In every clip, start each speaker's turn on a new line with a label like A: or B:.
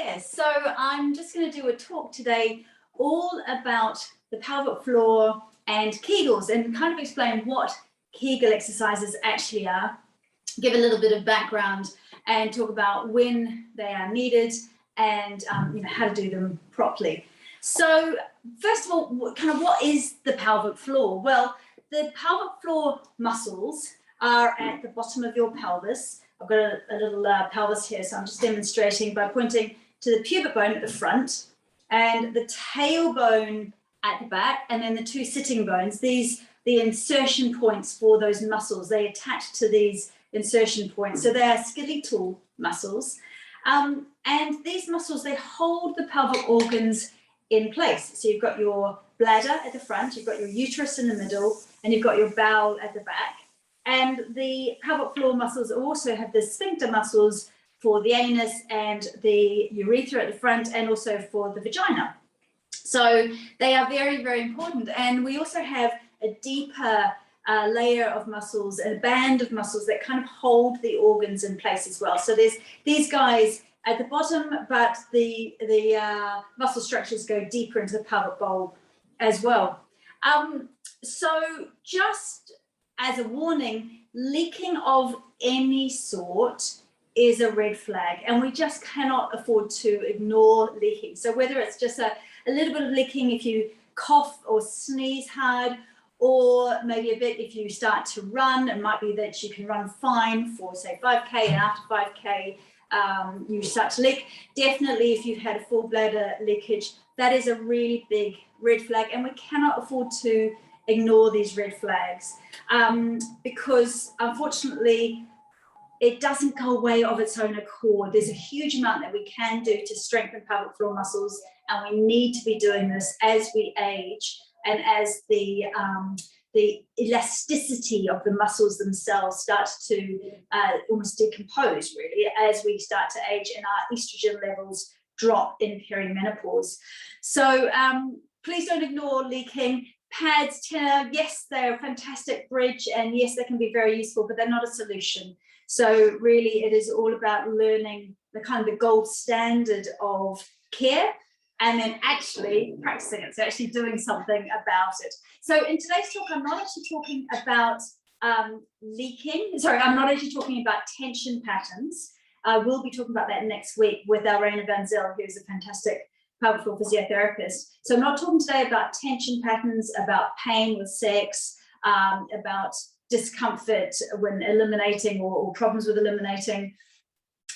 A: there. So I'm just going to do a talk today all about the pelvic floor and Kegals and kind of explain what Kegel exercises actually are, give a little bit of background and talk about when they are needed and how to do them properly. So first of all, what is the pelvic floor? Well, the pelvic floor muscles are at the bottom of your pelvis. I've got a little pelvis here, so I'm just demonstrating by pointing to the pubic bone at the front and the tailbone at the back, and then the two sitting bones. These, the insertion points for those muscles, they attach to these insertion points. So they are skeletal muscles. And these muscles, they hold the pelvic organs in place. So you've got your bladder at the front, you've got your uterus in the middle, and you've got your bowel at the back. And the pelvic floor muscles also have the sphincter muscles for the anus and the urethra at the front, and also for the vagina. So they are very, very important. And we also have a deeper layer of muscles, a band of muscles that kind of hold the organs in place as well. So there's these guys at the bottom, but the muscle structures go deeper into the pelvic bowl as well. So just as a warning, leaking of any sort is a red flag, and we just cannot afford to ignore leaking. So whether it's just a little bit of leaking if you cough or sneeze hard, or maybe a bit if you start to run, it might be that you can run fine for say 5K, and after 5K you start to leak. Definitely if you've had a full bladder leakage, that is a really big red flag, and we cannot afford to ignore these red flags because unfortunately it doesn't go away of its own accord. There's a huge amount that we can do to strengthen pelvic floor muscles, and we need to be doing this as we age and as the elasticity of the muscles themselves starts to almost decompose, really, as we start to age and our estrogen levels drop in perimenopause. So please don't ignore leaking. Pads, yes, they're a fantastic bridge, and yes, they can be very useful, but they're not a solution. So really it is all about learning the kind of the gold standard of care, and then actually practicing it, so actually doing something about it. So in today's talk, I'm not actually talking about leaking. Sorry, I'm not actually talking about tension patterns. We'll be talking about that next week with Raina Van Zel, who's a fantastic pelvic floor physiotherapist. So I'm not talking today about tension patterns, about pain with sex, about discomfort when eliminating or problems with eliminating.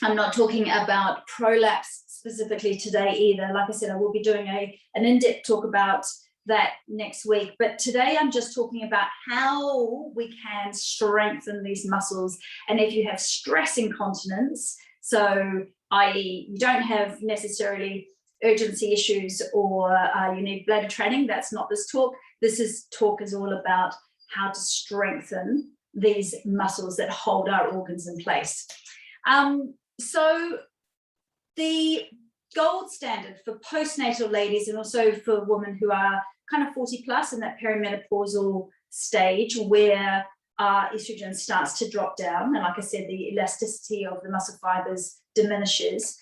A: I'm not talking about prolapse specifically today either. Like I said, I will be doing an in-depth talk about that next week. But today I'm just talking about how we can strengthen these muscles. And if you have stress incontinence, so i.e. you don't have necessarily urgency issues or you need bladder training, that's not this talk. This talk is all about how to strengthen these muscles that hold our organs in place. So the gold standard for postnatal ladies, and also for women who are kind of 40 plus in that perimenopausal stage where estrogen starts to drop down, and like I said, the elasticity of the muscle fibers diminishes,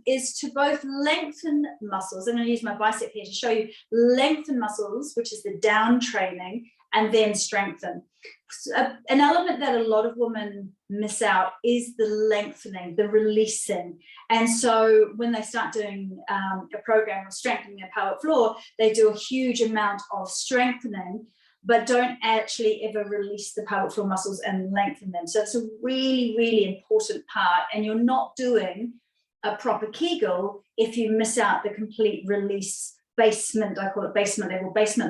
A: is to both lengthen muscles. I'm going to use my bicep here to show you lengthen muscles, which is the down training, and then strengthen. So, an element that a lot of women miss out is the lengthening, the releasing. And so when they start doing a program of strengthening their pelvic floor, they do a huge amount of strengthening, but don't actually ever release the pelvic floor muscles and lengthen them. So it's a really, really important part, and you're not doing a proper Kegel if you miss out the complete release, basement, I call it basement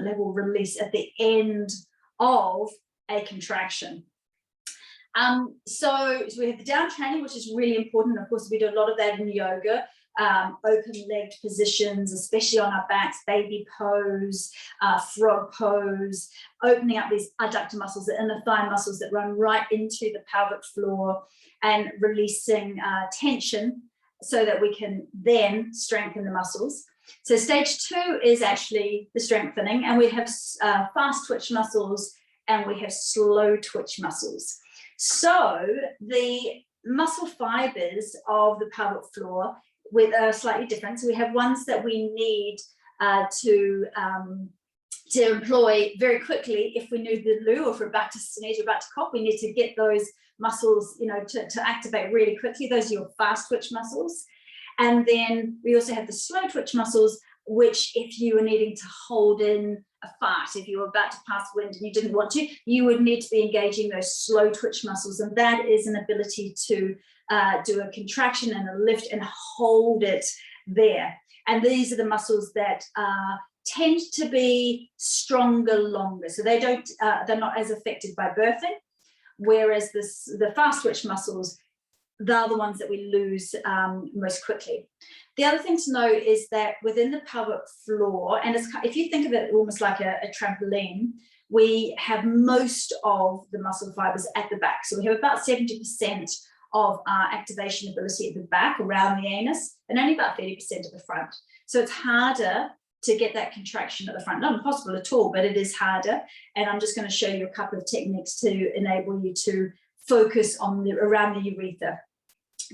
A: level release at the end of a contraction. So we have the down training, which is really important. Of course, we do a lot of that in yoga, open-legged positions, especially on our backs, baby pose, frog pose, opening up these adductor muscles, the inner thigh muscles that run right into the pelvic floor, and releasing tension so that we can then strengthen the muscles. So stage 2 is actually the strengthening, and we have fast twitch muscles and we have slow twitch muscles. So the muscle fibers of the pelvic floor with are slightly different. So we have ones that we need to employ very quickly if we need the loo, or if we're about to sneeze or about to cough. We need to get those muscles, to activate really quickly. Those are your fast twitch muscles. And then we also have the slow twitch muscles, which if you were needing to hold in a fart, if you were about to pass wind and you didn't want to, you would need to be engaging those slow twitch muscles. And that is an ability to do a contraction and a lift and hold it there. And these are the muscles that tend to be stronger longer. So they don't, they're not as affected by birthing, whereas the fast twitch muscles, they're the ones that we lose most quickly. The other thing to know is that within the pelvic floor, and if you think of it almost like a trampoline, we have most of the muscle fibers at the back. So we have about 70% of our activation ability at the back around the anus, and only about 30% at the front. So it's harder to get that contraction at the front. Not impossible at all, but it is harder. And I'm just going to show you a couple of techniques to enable you to focus on around the urethra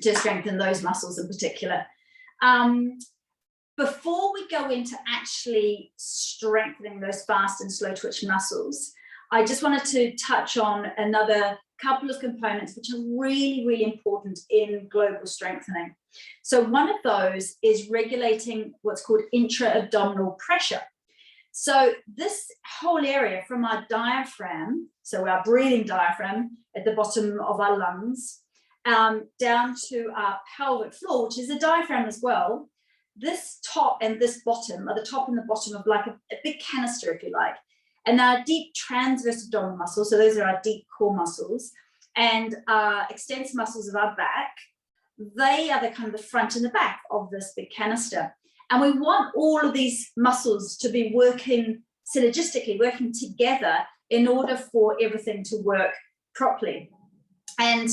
A: to strengthen those muscles in particular. Before we go into actually strengthening those fast and slow twitch muscles, I just wanted to touch on another couple of components which are really, really important in global strengthening. So one of those is regulating what's called intra-abdominal pressure. So this whole area from our diaphragm, so our breathing diaphragm at the bottom of our lungs, down to our pelvic floor, which is a diaphragm as well, this top and this bottom are the top and the bottom of like a big canister, if you like. And our deep transverse abdominal muscles, so those are our deep core muscles, and our extensor muscles of our back, they are the kind of the front and the back of this big canister. And we want all of these muscles to be working synergistically, working together in order for everything to work properly. And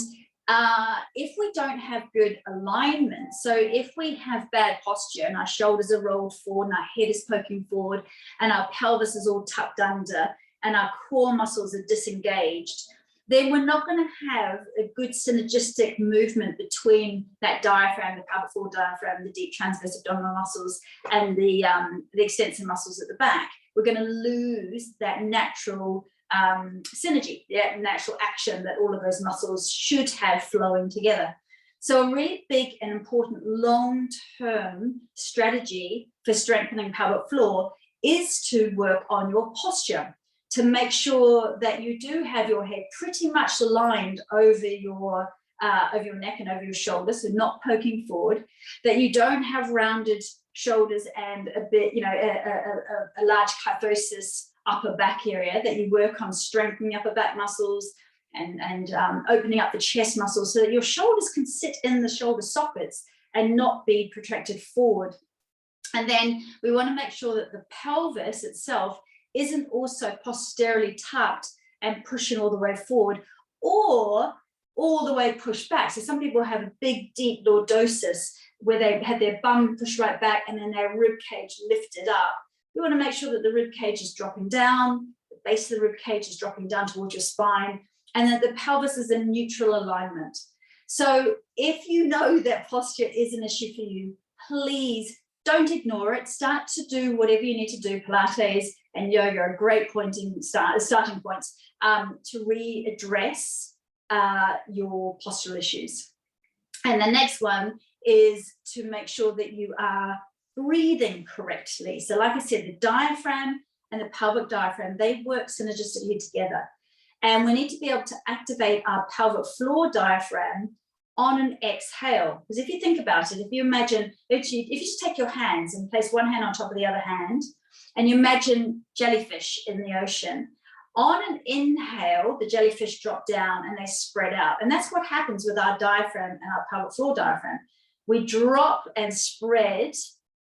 A: if we don't have good alignment, so if we have bad posture and our shoulders are rolled forward and our head is poking forward and our pelvis is all tucked under and our core muscles are disengaged, then we're not going to have a good synergistic movement between that diaphragm, the pelvic floor diaphragm, the deep transverse abdominal muscles, and the extensor muscles at the back. We're going to lose that natural synergy, that natural action that all of those muscles should have flowing together. So a really big and important long-term strategy for strengthening pelvic floor is to work on your posture, to make sure that you do have your head pretty much aligned over your neck and over your shoulders, so not poking forward, that you don't have rounded shoulders and a bit, a large kyphosis upper back area, that you work on strengthening upper back muscles and opening up the chest muscles so that your shoulders can sit in the shoulder sockets and not be protracted forward. And then we want to make sure that the pelvis itself isn't also posteriorly tucked and pushing all the way forward or all the way pushed back. So some people have a big, deep lordosis where they had their bum pushed right back and then their rib cage lifted up. We want to make sure that the rib cage is dropping down, the base of the rib cage is dropping down towards your spine, and that the pelvis is in neutral alignment. So if you know that posture is an issue for you, please don't ignore it. Start to do whatever you need to do. Pilates and yoga are great starting points to readdress your postural issues. And the next one is to make sure that you are breathing correctly. So like I said, the diaphragm and the pelvic diaphragm, they work synergistically together. And we need to be able to activate our pelvic floor diaphragm on an exhale. Because if you think about it, if you imagine, if you just take your hands and place one hand on top of the other hand, and you imagine jellyfish in the ocean, on an inhale, the jellyfish drop down and they spread out. And that's what happens with our diaphragm and our pelvic floor diaphragm. We drop and spread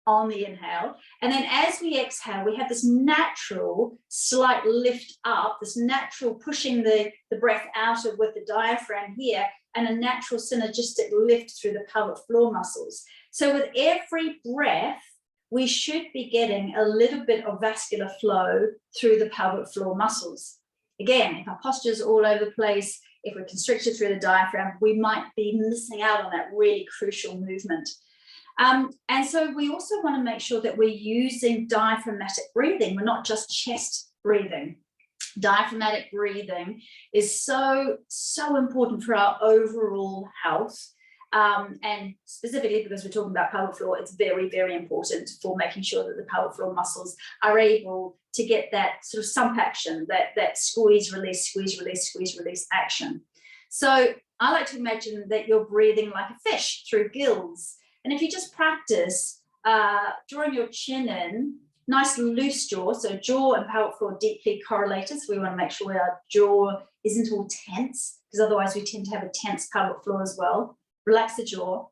A: on the inhale. And then as we exhale, we have this natural slight lift up, this natural pushing the breath out of with the diaphragm here, and a natural synergistic lift through the pelvic floor muscles. So with every breath, we should be getting a little bit of vascular flow through the pelvic floor muscles. Again, if our posture is all over the place, if we're constricted through the diaphragm, we might be missing out on that really crucial movement. And so we also want to make sure that we're using diaphragmatic breathing. We're not just chest breathing. Diaphragmatic breathing is so important for our overall health. And specifically because we're talking about pelvic floor, it's very, very important for making sure that the pelvic floor muscles are able to get that sort of sump action, that squeeze, release, squeeze, release, squeeze, release action. So I like to imagine that you're breathing like a fish through gills. And if you just practice drawing your chin in, nice loose jaw, so jaw and pelvic floor deeply correlated, so we want to make sure our jaw isn't all tense, because otherwise we tend to have a tense pelvic floor as well. Relax the jaw,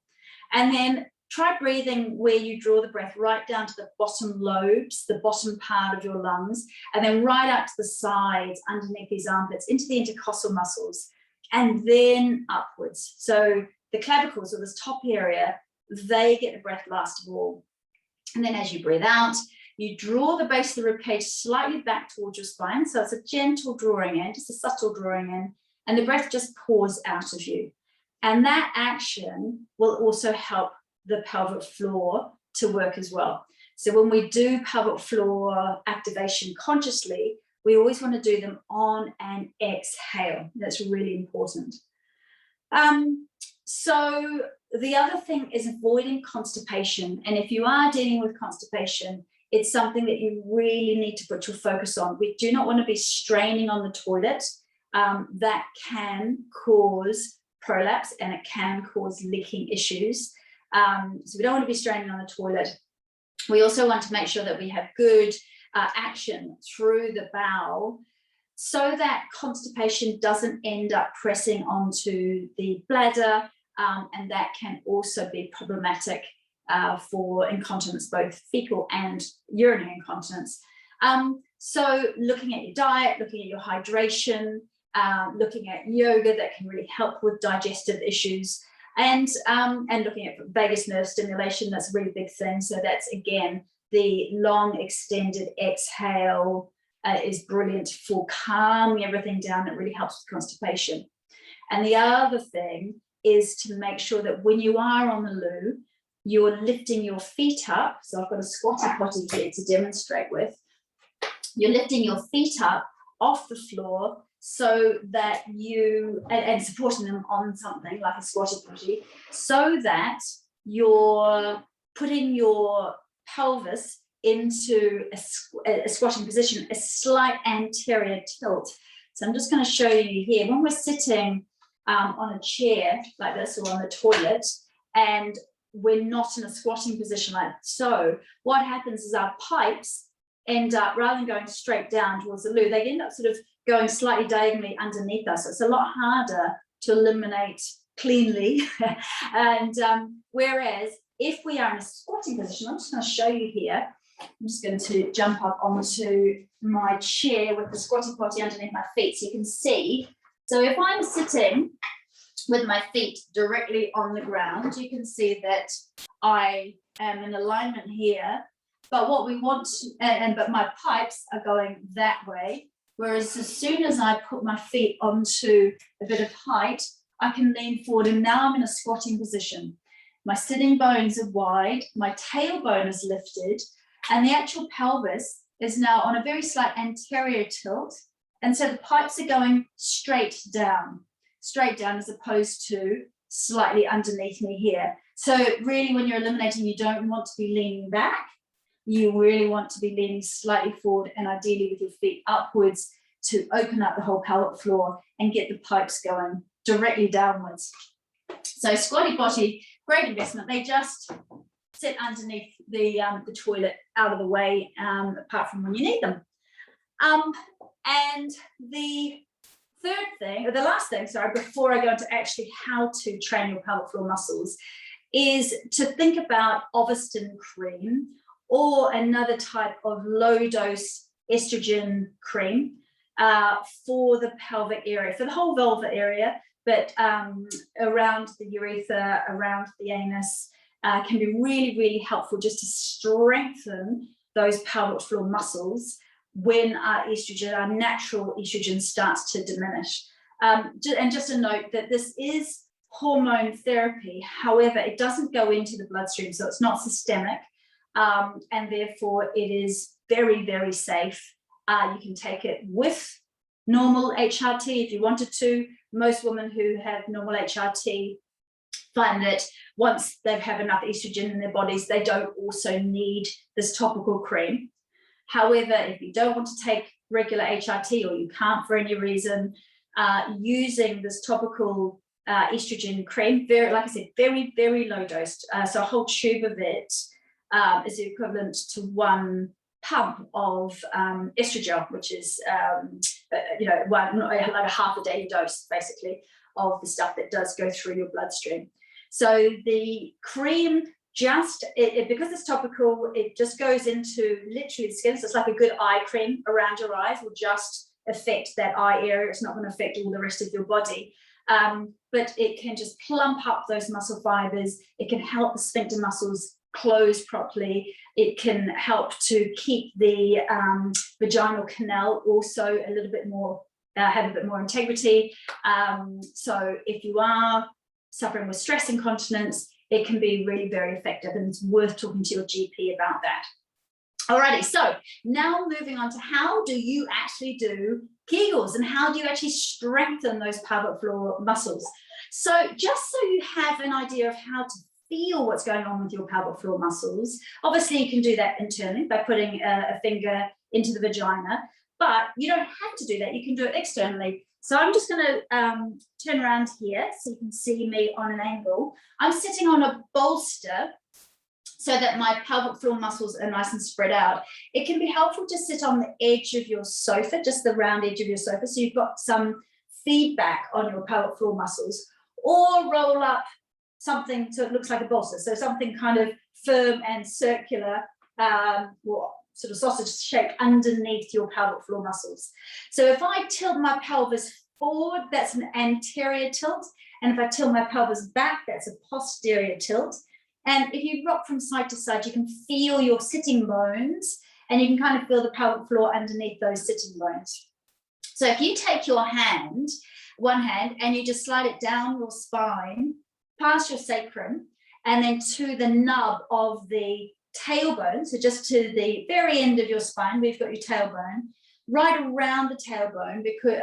A: and then try breathing where you draw the breath right down to the bottom lobes, the bottom part of your lungs, and then right out to the sides underneath these armpits into the intercostal muscles, and then upwards. So the clavicles, or this top area, they get the breath last of all. And then as you breathe out, you draw the base of the ribcage slightly back towards your spine. So it's a gentle drawing in, just a subtle drawing in, and the breath just pours out of you. And that action will also help the pelvic floor to work as well. So when we do pelvic floor activation consciously, we always want to do them on an exhale. That's really important. So the other thing is avoiding constipation. And if you are dealing with constipation, it's something that you really need to put your focus on. We do not want to be straining on the toilet. That can cause prolapse and it can cause leaking issues. So we don't want to be straining on the toilet. We also want to make sure that we have good action through the bowel so that constipation doesn't end up pressing onto the bladder, and that can also be problematic for incontinence, both fecal and urinary incontinence. So looking at your diet, looking at your hydration, looking at yoga that can really help with digestive issues, and looking at vagus nerve stimulation, that's a really big thing. So that's, again, the long extended exhale is brilliant for calming everything down. It really helps with constipation. And the other thing is to make sure that when you are on the loo, you're lifting your feet up. So I've got a squatty potty here to demonstrate with. You're lifting your feet up off the floor so that you, and supporting them on something like a squatty potty, so that you're putting your pelvis into a squatting position, a slight anterior tilt. So I'm just going to show you here. When we're sitting on a chair like this or on the toilet, and we're not in a squatting position like so, what happens is our pipes end up, rather than going straight down towards the loo, they end up sort of going slightly diagonally underneath us. So it's a lot harder to eliminate cleanly. And whereas if we are in a squatting position, I'm just going to show you here. I'm just going to jump up onto my chair with the squatty potty underneath my feet so you can see. So if I'm sitting with my feet directly on the ground, you can see that I am in alignment here. But what we want, but my pipes are going that way. Whereas as soon as I put my feet onto a bit of height, I can lean forward, and now I'm in a squatting position. My sitting bones are wide, my tailbone is lifted, and the actual pelvis is now on a very slight anterior tilt. And so the pipes are going straight down as opposed to slightly underneath me here. So really, when you're eliminating, you don't want to be leaning back. You really want to be leaning slightly forward, and ideally with your feet upwards, to open up the whole pelvic floor and get the pipes going directly downwards. So squatty potty, great investment. They just sit underneath the toilet, out of the way, apart from when you need them. And the third thing, or the last thing, sorry, before I go into actually how to train your pelvic floor muscles, is to think about Estrogen Cream or another type of low-dose estrogen cream for the pelvic area, for the whole vulva area, but around the urethra, around the anus, can be really, really helpful just to strengthen those pelvic floor muscles when our estrogen, our natural estrogen, starts to diminish. And just a note that this is hormone therapy. However, it doesn't go into the bloodstream, so it's not systemic, and therefore it is very, very safe. You can take it with normal HRT if you wanted to. Most women who have normal HRT find that once they have enough estrogen in their bodies, they don't also need this topical cream. However, if you don't want to take regular HRT, or you can't for any reason, using this topical estrogen cream, very, like I said, very, very low dosed. So a whole tube of it is the equivalent to 1 pump of estrogen, which is like a half a day dose, basically, of the stuff that does go through your bloodstream. So the cream just, because it's topical, it just goes into literally the skin. So it's like a good eye cream around your eyes, will just affect that eye area. It's not going to affect all the rest of your body. But it can just plump up those muscle fibers. It can help the sphincter muscles close properly. It can help to keep the vaginal canal also a little bit more, have a bit more integrity. So if you are suffering with stress incontinence, it can be really very effective, and it's worth talking to your GP about that. Alrighty, so now moving on to how do you actually do Kegels, and how do you actually strengthen those pelvic floor muscles? So just so you have an idea of how to feel what's going on with your pelvic floor muscles, obviously you can do that internally by putting a finger into the vagina, but you don't have to do that. You can do it externally. So I'm just going to turn around here so you can see me on an angle. I'm sitting on a bolster so that my pelvic floor muscles are nice and spread out. It can be helpful to sit on the edge of your sofa, just the round edge of your sofa, so you've got some feedback on your pelvic floor muscles, or roll up something so it looks like a bolster, so something kind of firm and circular, or sort of sausage shape underneath your pelvic floor muscles. So if I tilt my pelvis forward, that's an anterior tilt, and if I tilt my pelvis back, that's a posterior tilt. And if you rock from side to side, you can feel your sitting bones, and you can kind of feel the pelvic floor underneath those sitting bones. So if you take your hand, one hand, and you just slide it down your spine, past your sacrum, and then to the nub of the tailbone, so just to the very end of your spine, we've got your tailbone, right around the tailbone, because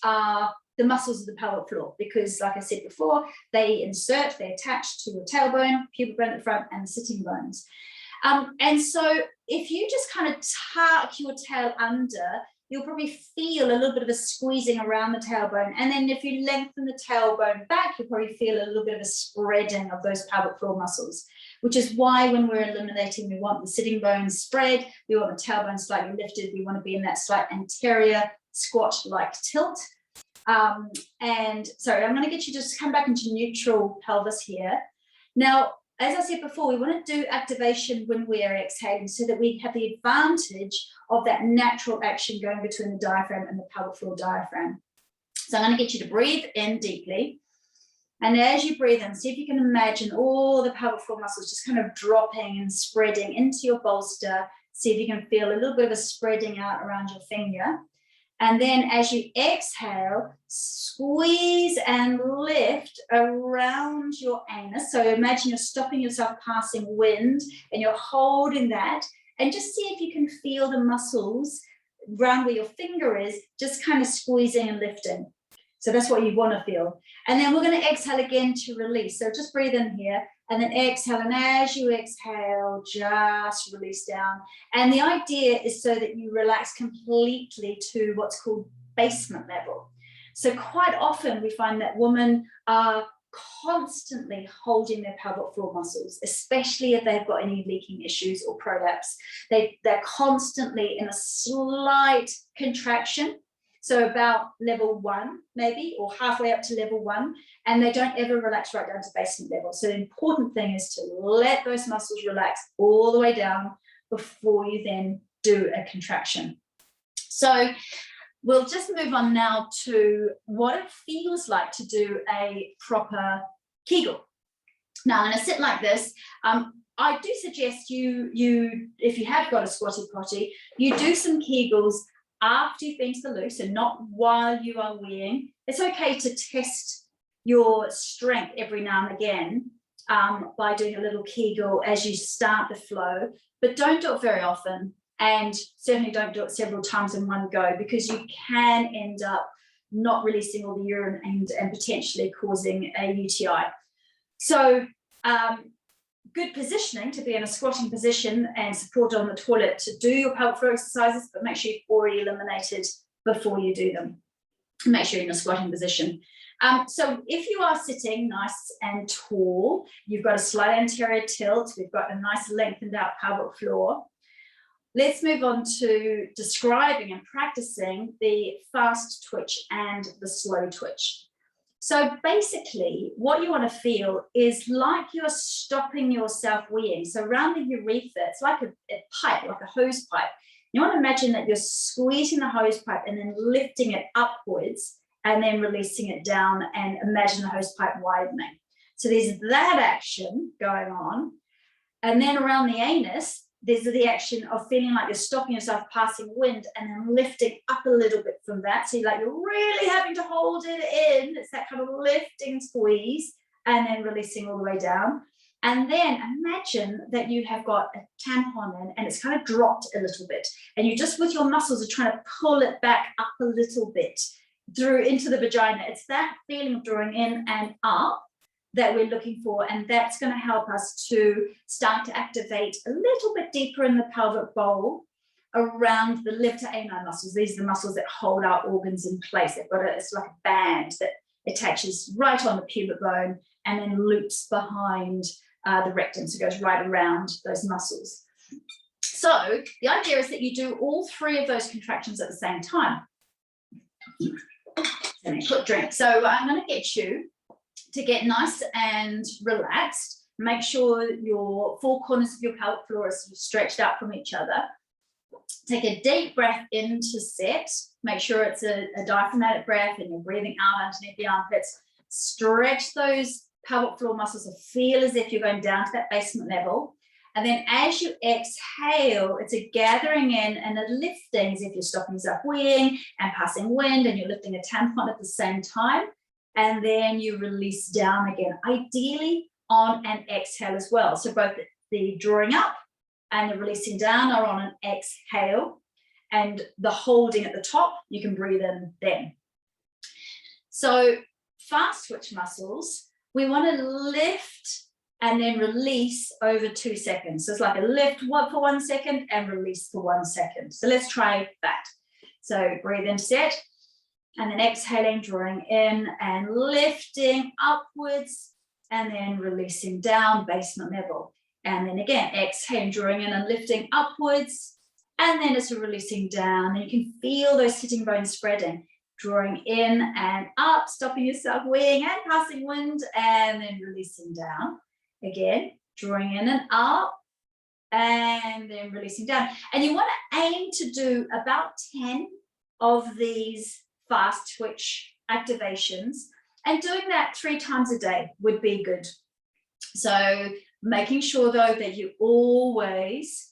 A: are the muscles of the pelvic floor, because like I said before, they attach to your tailbone, pubic bone at the front, and the sitting bones. And so if you just kind of tuck your tail under, you'll probably feel a little bit of a squeezing around the tailbone. And then if you lengthen the tailbone back, you'll probably feel a little bit of a spreading of those pelvic floor muscles, which is why when we're eliminating, we want the sitting bones spread, we want the tailbone slightly lifted, we want to be in that slight anterior squat-like tilt. And sorry, I'm going to get you to just come back into neutral pelvis here. Now, as I said before, we want to do activation when we are exhaling, so that we have the advantage of that natural action going between the diaphragm and the pelvic floor diaphragm. So I'm going to get you to breathe in deeply. And as you breathe in, see if you can imagine all the pelvic floor muscles just kind of dropping and spreading into your bolster. See if you can feel a little bit of a spreading out around your finger. And then as you exhale, squeeze and lift around your anus. So imagine you're stopping yourself passing wind and you're holding that. And just see if you can feel the muscles around where your finger is, just kind of squeezing and lifting. So that's what you want to feel. And then we're going to exhale again to release. So just breathe in here and then exhale. And as you exhale, just release down. And the idea is so that you relax completely to what's called basement level. So quite often we find that women are constantly holding their pelvic floor muscles, especially if they've got any leaking issues or prolapse. They're constantly in a slight contraction. So about level 1, maybe, or halfway up to level 1, and they don't ever relax right down to basement level. So the important thing is to let those muscles relax all the way down before you then do a contraction. So we'll just move on now to what it feels like to do a proper Kegel. Now I'm going to sit like this. I do suggest you, if you have got a squatty potty, you do some Kegels after you've been to the loo, so not while you are weeing. It's okay to test your strength every now and again by doing a little Kegel as you start the flow, but don't do it very often, and certainly don't do it several times in one go, because you can end up not releasing all the urine and potentially causing a UTI. So good positioning to be in a squatting position and supported on the toilet to do your pelvic floor exercises, but make sure you've already eliminated before you do them. Make sure you're in a squatting position. So if you are sitting nice and tall, you've got a slight anterior tilt, we've got a nice lengthened out pelvic floor. Let's move on to describing and practicing the fast twitch and the slow twitch. So basically, what you want to feel is like you're stopping yourself weeing. So around the urethra, it's like a pipe, like a hose pipe. You want to imagine that you're squeezing the hose pipe and then lifting it upwards and then releasing it down, and imagine the hose pipe widening. So there's that action going on. And then around the anus, there's the action of feeling like you're stopping yourself passing wind and then lifting up a little bit from that. So you're really having to hold it in. It's that kind of lifting squeeze and then releasing all the way down. And then imagine that you have got a tampon in and it's kind of dropped a little bit. And you just with your muscles are trying to pull it back up a little bit through into the vagina. It's that feeling of drawing in and up that we're looking for, and that's going to help us to start to activate a little bit deeper in the pelvic bowl around the lifter ani muscles. These are the muscles that hold our organs in place. They've got it's like a band that attaches right on the pubic bone and then loops behind the rectum, so it goes right around those muscles. So the idea is that you do all three of those contractions at the same time. Let me put drink. So I'm going to get you to get nice and relaxed. Make sure your four corners of your pelvic floor are sort of stretched out from each other. Take a deep breath in to set. Make sure it's a diaphragmatic breath and you're breathing out underneath the armpits. Stretch those pelvic floor muscles and feel as if you're going down to that basement level. And then as you exhale, it's a gathering in and a lifting as if you're stopping yourself weeing and passing wind, and you're lifting a tampon at the same time. And then you release down again, ideally on an exhale as well. So both the drawing up and the releasing down are on an exhale, and the holding at the top, you can breathe in then. So fast twitch muscles, we want to lift and then release over 2 seconds. So it's like a lift for 1 second and release for 1 second. So let's try that. So breathe in, set. And then exhaling, drawing in and lifting upwards, and then releasing down, basement level. And then again, exhaling, drawing in and lifting upwards, and then it's releasing down. And you can feel those sitting bones spreading, drawing in and up, stopping yourself weeing and passing wind, and then releasing down. Again, drawing in and up, and then releasing down. And you want to aim to do about 10 of these fast twitch activations, and doing that 3 times a day would be good. So making sure though that you always,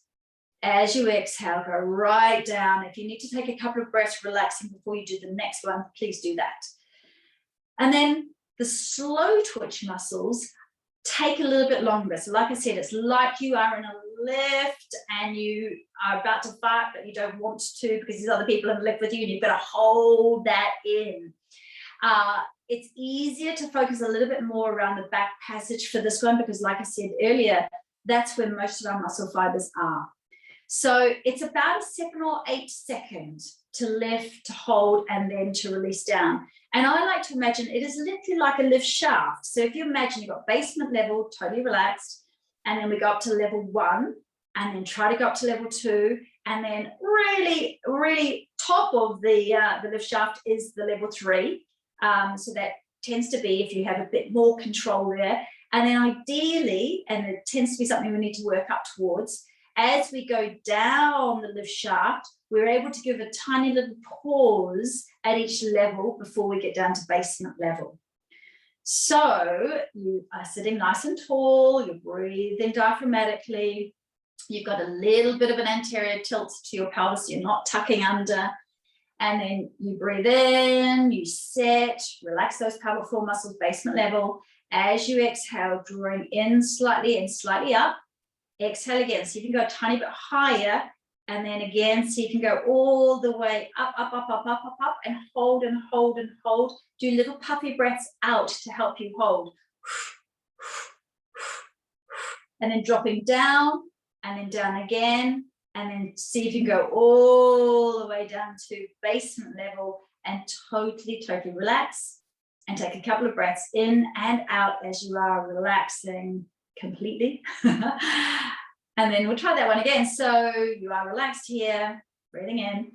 A: as you exhale, go right down. If you need to take a couple of breaths relaxing before you do the next one, please do that. And then the slow twitch muscles take a little bit longer. So like I said, it's like you are in a lift and you are about to fart, but you don't want to because there's other people in the lift with you and you've got to hold that in. It's easier to focus a little bit more around the back passage for this one because like I said earlier, that's where most of our muscle fibers are. So it's about 7 or 8 seconds to lift, to hold, and then to release down. And I like to imagine it is literally like a lift shaft. So if you imagine you've got basement level, totally relaxed, and then we go up to level 1, and then try to go up to level 2, and then really, really top of the lift shaft is the level 3. So that tends to be if you have a bit more control there. And then ideally, and it tends to be something we need to work up towards, as we go down the lift shaft, we're able to give a tiny little pause at each level before we get down to basement level. So you are sitting nice and tall, you're breathing diaphragmatically, you've got a little bit of an anterior tilt to your pelvis, you're not tucking under, And then you breathe in, you set, relax those pelvic floor muscles, basement level. As you exhale, drawing in slightly and slightly up. Exhale again, so you can go a tiny bit higher, and then again, so you can go all the way up, up, up, up, up, up, up, and hold and hold and hold. Do little puffy breaths out to help you hold. And then dropping down, and then down again, and then see if you can go all the way down to basement level and totally relax. And take a couple of breaths in and out as you are relaxing completely. And then we'll try that one again. So you are relaxed here, breathing in.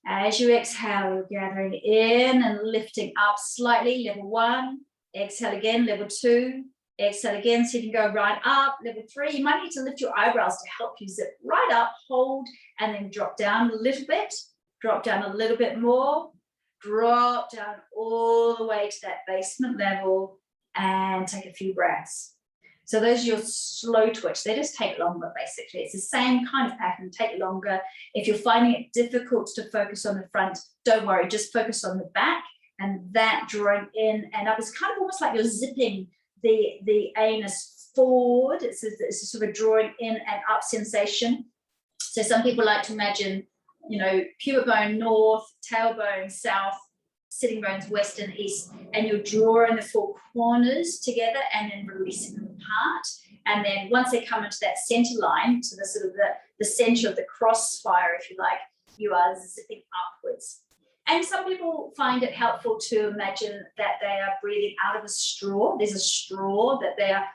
A: As you exhale, you're gathering in and lifting up slightly, level 1. Exhale again, level 2. Exhale again, so you can go right up, level 3. You might need to lift your eyebrows to help you zip right up, hold, and then drop down a little bit. Drop down a little bit more. Drop down all the way to that basement level and take a few breaths. So those are your slow twitch. They just take longer, basically. It's the same kind of pattern, take longer. If you're finding it difficult to focus on the front, don't worry, just focus on the back, and that drawing in and up is kind of almost like you're zipping the anus forward. It's a sort of drawing in and up sensation. So some people like to imagine, you know, pubic bone north, tailbone south, sitting bones west and east, and you're drawing the 4 corners together and then releasing them apart. And then once they come into that center line, so the sort of the center of the crossfire, if you like, you are zipping upwards. And some people find it helpful to imagine that they are breathing out of a straw. There's a straw that they are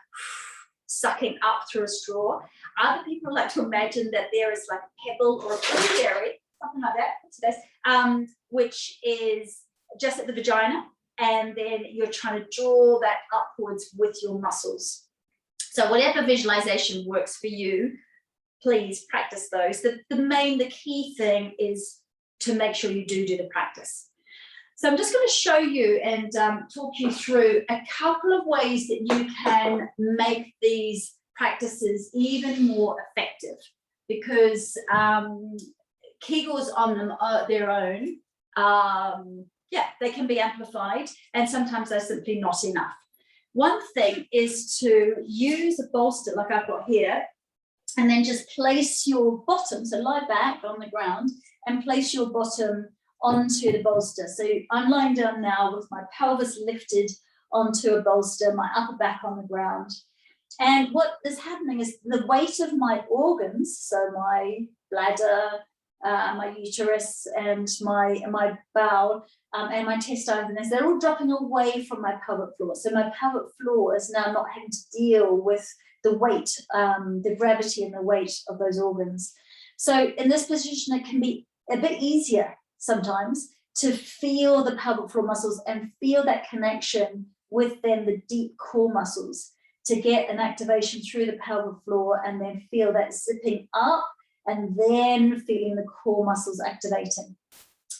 A: sucking up through a straw. Other people like to imagine that there is like a pebble or a blueberry, something like that, which is just at the vagina, and then you're trying to draw that upwards with your muscles. So whatever visualization works for you, please practice those. The key thing is to make sure you do the practice. So I'm just going to show you and talk you through a couple of ways that you can make these practices even more effective, because Kegals on them are their own. Yeah, they can be amplified, and sometimes they're simply not enough. One thing is to use a bolster like I've got here, and then just place your bottom, so lie back on the ground and place your bottom onto the bolster. So I'm lying down now with my pelvis lifted onto a bolster, my upper back on the ground. And what is happening is the weight of my organs, so my bladder, my uterus and my bowel and my intestines, they're all dropping away from my pelvic floor. So my pelvic floor is now not having to deal with the weight, the gravity and the weight of those organs. So in this position, it can be a bit easier sometimes to feel the pelvic floor muscles and feel that connection with then the deep core muscles, to get an activation through the pelvic floor and then feel that zipping up and then feeling the core muscles activating.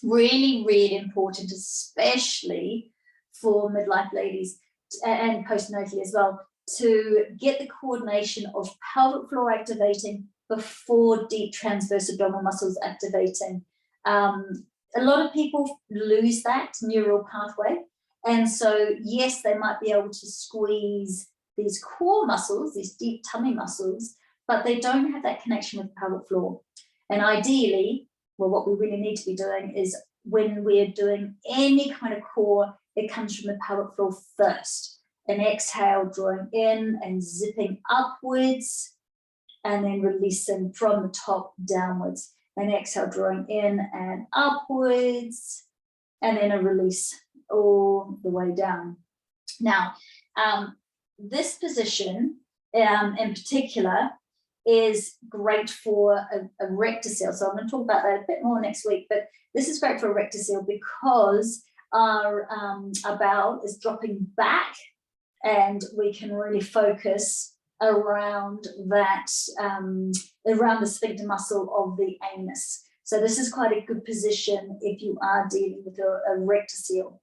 A: Really, really important, especially for midlife ladies and postnatally as well, to get the coordination of pelvic floor activating before deep transverse abdominal muscles activating. A lot of people lose that neural pathway. And so, yes, they might be able to squeeze these core muscles, these deep tummy muscles, but they don't have that connection with the pelvic floor. And ideally, well, what we really need to be doing is when we're doing any kind of core, it comes from the pelvic floor first. An exhale, drawing in and zipping upwards, and then releasing from the top downwards. An exhale, drawing in and upwards, and then a release all the way down. Now, this position in particular is great for a rectocele. So I'm going to talk about that a bit more next week, but this is great for a rectocele because our bowel is dropping back, and we can really focus around that, around the sphincter muscle of the anus. So this is quite a good position if you are dealing with a rectocele.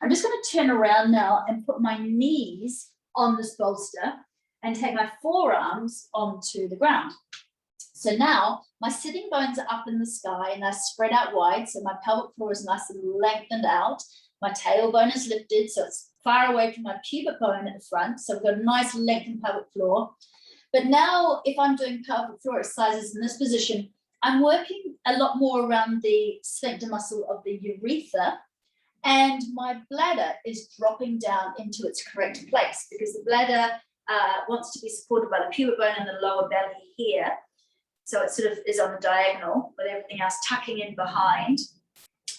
A: I'm just going to turn around now and put my knees on this bolster and take my forearms onto the ground. So now my sitting bones are up in the sky and they're spread out wide. So my pelvic floor is nice and lengthened out. My tailbone is lifted, so it's far away from my pubic bone at the front. So we've got a nice lengthened pelvic floor. But now if I'm doing pelvic floor exercises in this position, I'm working a lot more around the sphincter muscle of the urethra, and my bladder is dropping down into its correct place because the bladder wants to be supported by the pubic bone and the lower belly here. So it sort of is on the diagonal with everything else tucking in behind.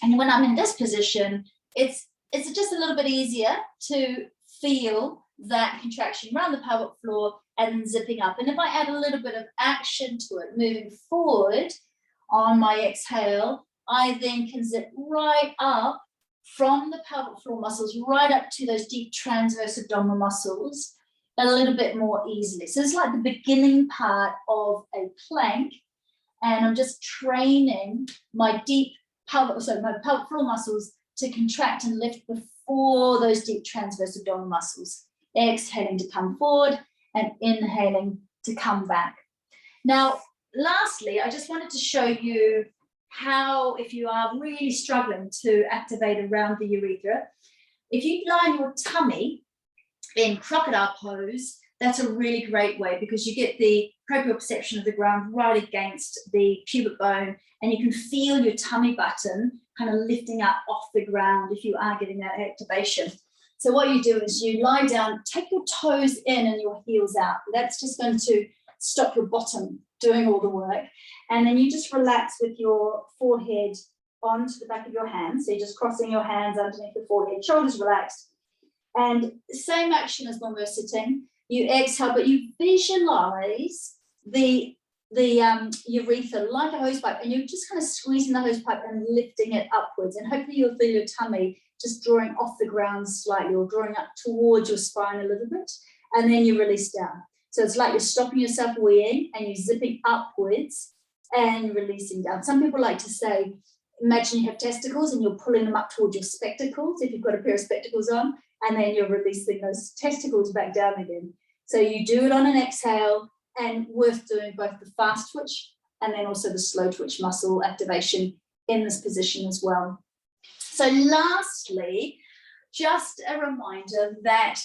A: And when I'm in this position, it's just a little bit easier to feel that contraction around the pelvic floor and then zipping up. And if I add a little bit of action to it, moving forward on my exhale, I then can zip right up from the pelvic floor muscles, right up to those deep transverse abdominal muscles a little bit more easily. So it's like the beginning part of a plank, and I'm just training my deep pelvic, so my pelvic floor muscles to contract and lift before those deep transverse abdominal muscles. Exhaling to come forward and inhaling to come back. Now, lastly, I just wanted to show you how, if you are really struggling to activate around the urethra, if you lie on your tummy in Crocodile Pose, that's a really great way because you get the proprioception of the ground right against the pubic bone, and you can feel your tummy button kind of lifting up off the ground if you are getting that activation. So what you do is you lie down, take your toes in and your heels out. That's just going to stop your bottom doing all the work. And then you just relax with your forehead onto the back of your hands. So you're just crossing your hands underneath the forehead, shoulders relaxed. And same action as when we're sitting. You exhale, but you visualize the urethra like a hose pipe, and you're just kind of squeezing the hose pipe and lifting it upwards. And hopefully you'll feel your tummy just drawing off the ground slightly, or drawing up towards your spine a little bit, and then you release down. So it's like you're stopping yourself weeing and you're zipping upwards and releasing down. Some people like to say, imagine you have testicles and you're pulling them up towards your spectacles if you've got a pair of spectacles on, and then you're releasing those testicles back down again. So you do it on an exhale, and worth doing both the fast twitch and then also the slow twitch muscle activation in this position as well. So lastly, just a reminder that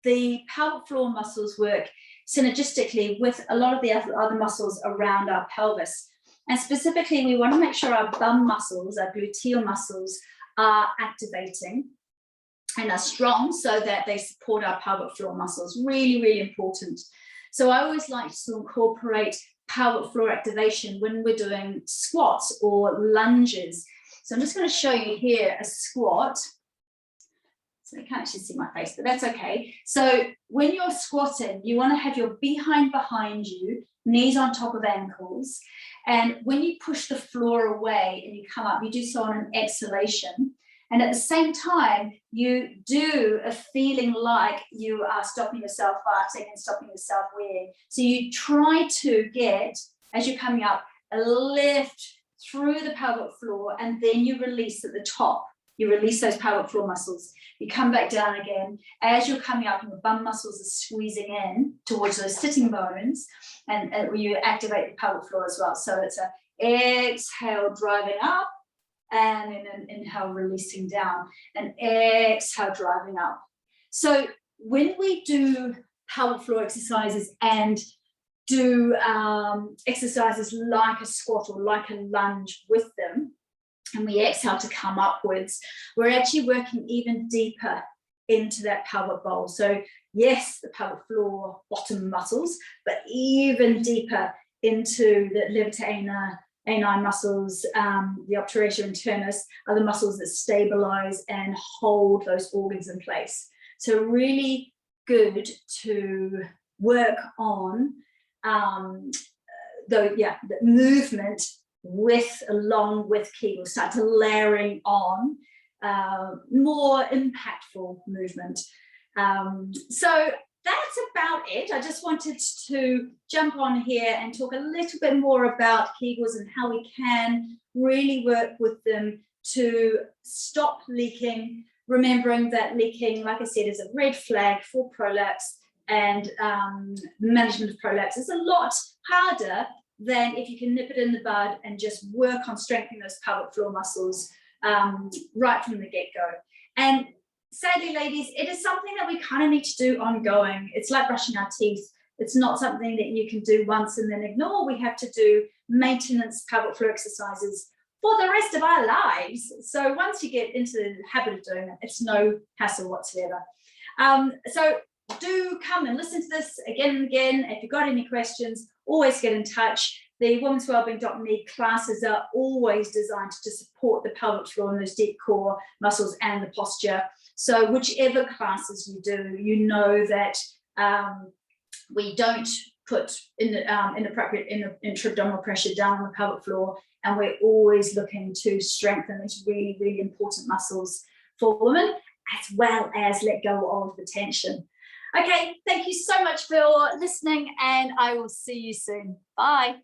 A: the pelvic floor muscles work synergistically with a lot of the other muscles around our pelvis. And specifically, we want to make sure our bum muscles, our gluteal muscles, are activating and are strong so that they support our pelvic floor muscles. Really, really important. So I always like to incorporate pelvic floor activation when we're doing squats or lunges. So I'm just going to show you here a squat. So you can't actually see my face, but that's okay. So when you're squatting, you want to have your behind you, knees on top of ankles. And when you push the floor away and you come up, you do so on an exhalation. And at the same time, you do a feeling like you are stopping yourself farting and stopping yourself weeing. So you try to get, as you're coming up, a lift through the pelvic floor, and then you release at the top. You release those pelvic floor muscles. You come back down again. As you're coming up, and the bum muscles are squeezing in towards those sitting bones, and you activate the pelvic floor as well. So it's a exhale, driving up, and then an inhale, releasing down, and exhale, driving up. So when we do pelvic floor exercises and do exercises like a squat or like a lunge with them, and we exhale to come upwards, we're actually working even deeper into that pelvic bowl. So yes, the pelvic floor bottom muscles, but even deeper into the levator ani muscles, the obturator internus are the muscles that stabilize and hold those organs in place. So really good to work on the movement along with Kegel, start to layering on more impactful movement. So that's about it. I just wanted to jump on here and talk a little bit more about Kegels and how we can really work with them to stop leaking, remembering that leaking, like I said, is a red flag for prolapse, and management of prolapse is a lot harder than if you can nip it in the bud and just work on strengthening those pelvic floor muscles right from the get-go. And sadly, ladies, it is something that we kind of need to do ongoing. It's like brushing our teeth. It's not something that you can do once and then ignore. We have to do maintenance pelvic floor exercises for the rest of our lives. So once you get into the habit of doing it, it's no hassle whatsoever. So do come and listen to this again and again. If you've got any questions, always get in touch. The womenswellbeing.me classes are always designed to support the pelvic floor and those deep core muscles and the posture. So whichever classes you do, you know that we don't put inappropriate intra-abdominal pressure down on the pelvic floor, and we're always looking to strengthen these really, really important muscles for women, as well as let go of the tension. Okay, thank you so much for listening, and I will see you soon. Bye.